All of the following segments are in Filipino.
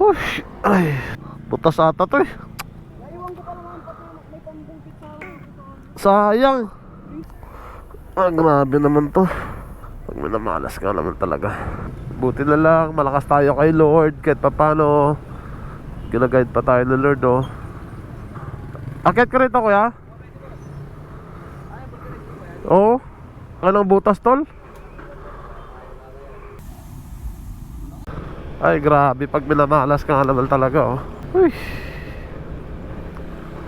Ush, ay, butas ata to eh. Naiwan ko pa naman pati may pambungkit sa akin. Sayang. Grabe naman to. Pag minamalas ka naman talaga. Buti na lang, malakas tayo kay Lord. Kahit pa paano, ginaguide pa tayo ng Lord, oh. Akit ka rito, kuya? Oo. Anong butas, tol? Ay, grabe. Pag minamalas ka naman talaga, oh. Uy.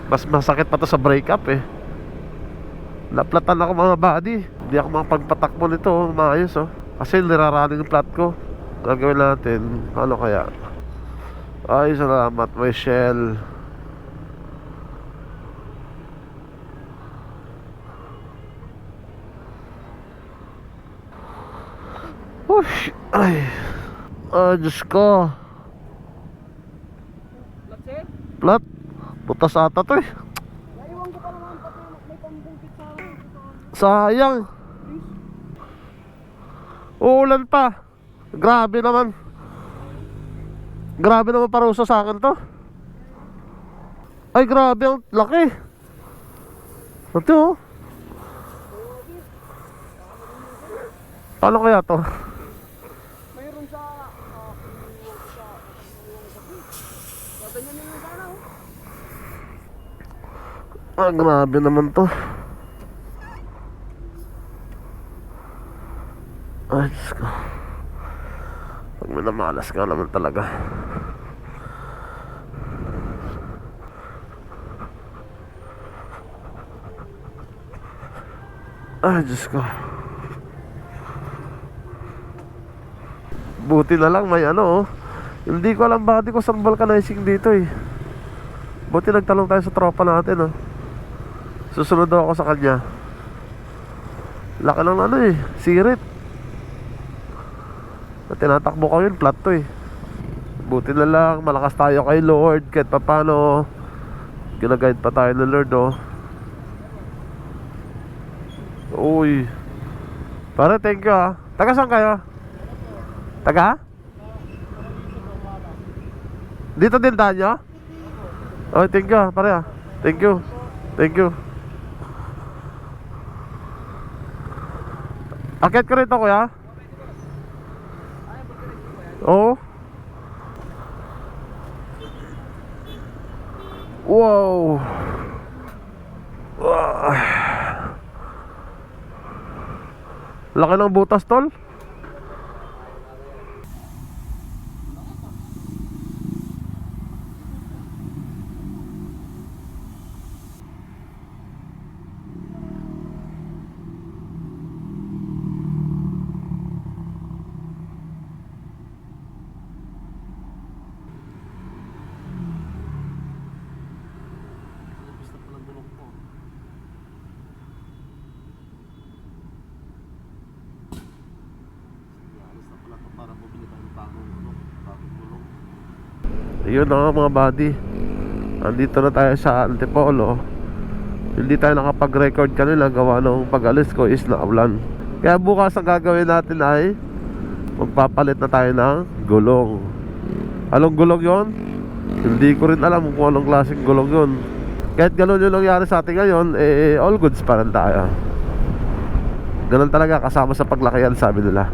Mas masakit pa to sa breakup, eh. Naplatan ako mga buddy. Hindi ako makapagpatakbo nito, oh. Maayos, oh. Kasi niraraning yung plat ko. Gagawin natin. Ano kaya? Ay, salamat, Michelle. Ush, ay. Diyos ko. Latse? Plat. Butas ata to eh. Naiwan ko pa naman pati may pambungkit sa akin. Sayang. Uulan pa. Grabe naman. Grabe naman parusa sa akin to. Ay, grabe ang laki. Ito, oh. Paano kaya to? Mayroon sa ganyan na yung sana, oh. Grabe naman to. Ay, Diyos ko. Pag minamalas ka naman talaga. Ay, Diyos ko. Buti na lang may ano, oh. Hindi ko alam bakit ko saan vulcanizing dito eh. Buti nagtalong tayo sa tropa natin, oh. Susunod daw ako sa kanya. Laki ng ano eh, sirit. Tinatakbo ko yun, flat to eh. Buti na lang, malakas tayo kay Lord. Kahit pa paano, ginaguide pa tayo ng Lord, oh. Uy. Pare, thank you, ah. Taga saan kayo? Taga? Dito din daan nyo? Oh, thank you, pare, ah. Thank you. Thank you. Akit ka rito, kuya? Oo. Wow. Laki ng butas, tol. Yun na mga buddy. Andito na tayo sa Antipolo. Hindi tayo nakapag-record kanina. Gawa nung pag-alis ko is naulan. Kaya bukas ang gagawin natin ay magpapalit na tayo ng gulong. Anong gulong yon? Hindi ko rin alam kung anong klaseng gulong yon. Kahit gano'n yung nangyari sa atin ngayon, eh all goods pa rin tayo. Ganun talaga, kasama sa paglakihan, sabi nila.